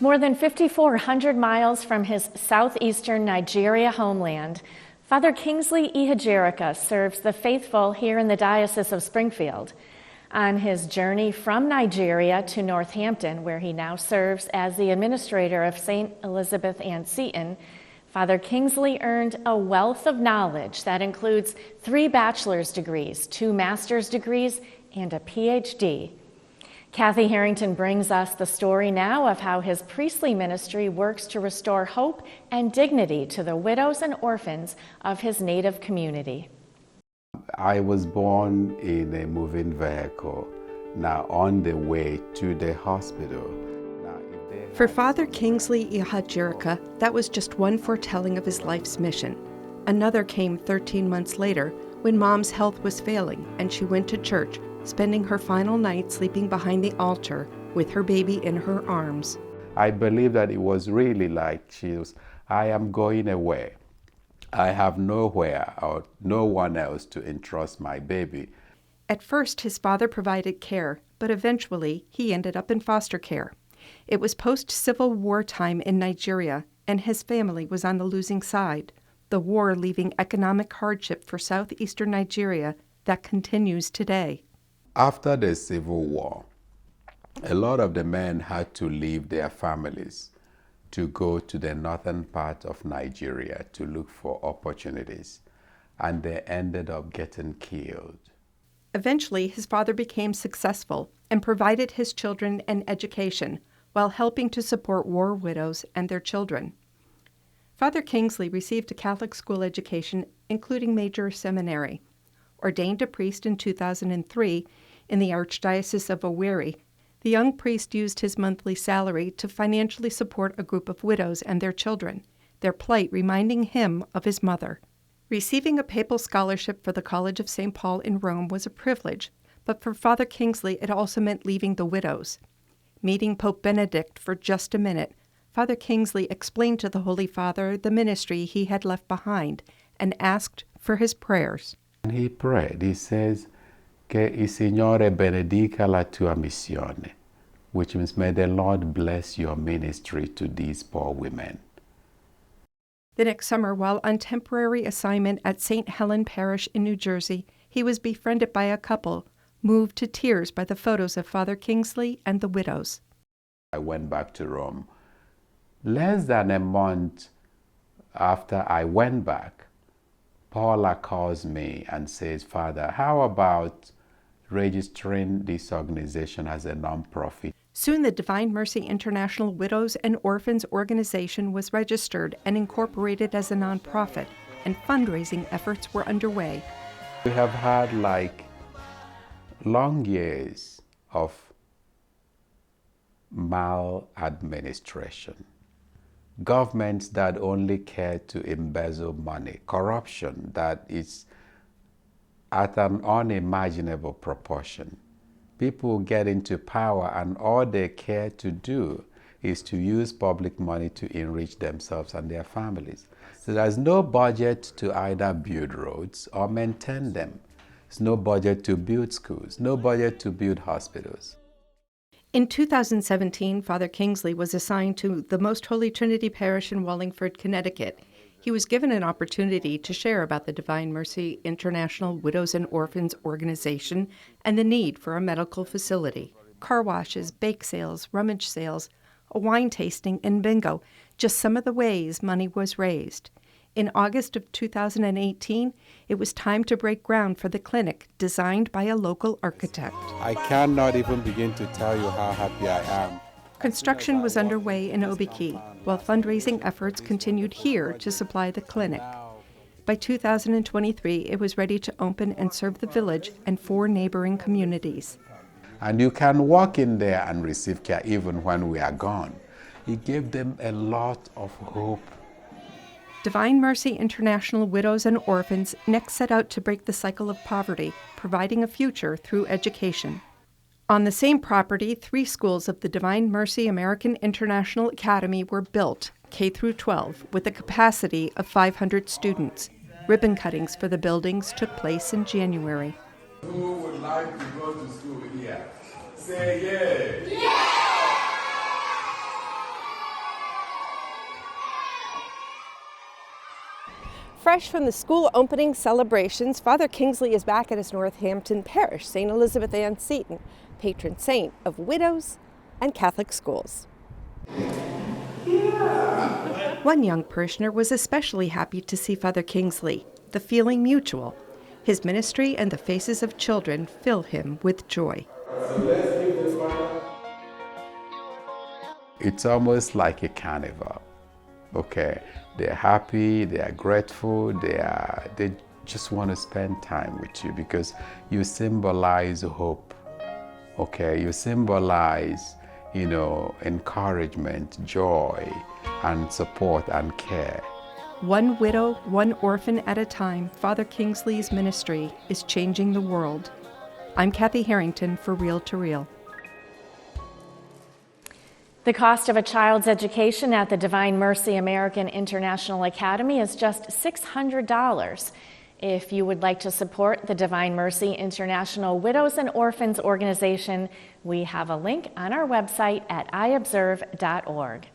More than 5,400 miles from his southeastern Nigeria homeland, Father Kingsley Ihejirika serves the faithful here in the Diocese of Springfield. On his journey from Nigeria to Northampton, where he now serves as the administrator of St. Elizabeth Ann Seton, Father Kingsley earned a wealth of knowledge that includes 3 bachelor's degrees, 2 master's degrees, and a PhD. Kathy Harrington brings us the story now of how his priestly ministry works to restore hope and dignity to the widows and orphans of his native community. I was born in a moving vehicle, now on the way to the hospital. For Father Kingsley Ihejirika, that was just one foretelling of his life's mission. Another came 13 months later when Mom's health was failing and she went to church, spending her final night sleeping behind the altar with her baby in her arms. I believe that it was really like I am going away. I have nowhere or no one else to entrust my baby. At first, his father provided care, but eventually he ended up in foster care. It was post-Civil War time in Nigeria, and his family was on the losing side, the war leaving economic hardship for southeastern Nigeria that continues today. After the Civil War, a lot of the men had to leave their families to go to the northern part of Nigeria to look for opportunities, and they ended up getting killed. Eventually, his father became successful and provided his children an education while helping to support war widows and their children. Father Kingsley received a Catholic school education, including major seminary. Ordained a priest in 2003 in the Archdiocese of Owerri, the young priest used his monthly salary to financially support a group of widows and their children, their plight reminding him of his mother. Receiving a papal scholarship for the College of St. Paul in Rome was a privilege, but for Father Kingsley it also meant leaving the widows. Meeting Pope Benedict for just a minute, Father Kingsley explained to the Holy Father the ministry he had left behind and asked for his prayers. And he prayed, he says, "Que il Signore benedica la tua missione," which means, may the Lord bless your ministry to these poor women. The next summer, while on temporary assignment at St. Helen Parish in New Jersey, he was befriended by a couple, moved to tears by the photos of Father Kingsley and the widows. I went back to Rome. Less than a month after I went back, Paula calls me and says, "Father, how about registering this organization as a non-profit?" Soon the Divine Mercy International Widows and Orphans organization was registered and incorporated as a nonprofit, and fundraising efforts were underway. We have had long years of maladministration. Governments that only care to embezzle money, corruption that is at an unimaginable proportion. People get into power and all they care to do is to use public money to enrich themselves and their families. So there's no budget to either build roads or maintain them. There's no budget to build schools, no budget to build hospitals. In 2017, Father Kingsley was assigned to the Most Holy Trinity Parish in Wallingford, Connecticut. He was given an opportunity to share about the Divine Mercy International Widows and Orphans organization and the need for a medical facility. Car washes, bake sales, rummage sales, a wine tasting, and bingo, just some of the ways money was raised. In August of 2018, it was time to break ground for the clinic designed by a local architect. I cannot even begin to tell you how happy I am. Construction was underway in Obiki, while fundraising efforts continued here to supply the clinic. By 2023, it was ready to open and serve the village and 4 neighboring communities. And you can walk in there and receive care even when we are gone. It gave them a lot of hope. Divine Mercy International Widows and Orphans next set out to break the cycle of poverty, providing a future through education. On the same property, 3 schools of the Divine Mercy American International Academy were built, K through 12, with a capacity of 500 students. Ribbon cuttings for the buildings took place in January. Who would like to go to school here? Say yeah. Fresh from the school opening celebrations, Father Kingsley is back at his Northampton parish, St. Elizabeth Ann Seton, patron saint of widows and Catholic schools. One young parishioner was especially happy to see Father Kingsley, the feeling mutual. His ministry and the faces of children fill him with joy. It's almost like a carnival. Okay, they're happy, they are grateful, they just want to spend time with you because you symbolize hope. Okay, you symbolize, encouragement, joy, and support and care. One widow, one orphan at a time, Father Kingsley's ministry is changing the world. I'm Kathy Harrington for Reel to Reel. The cost of a child's education at the Divine Mercy American International Academy is just $600. If you would like to support the Divine Mercy International Widows and Orphans organization, we have a link on our website at iobserve.org.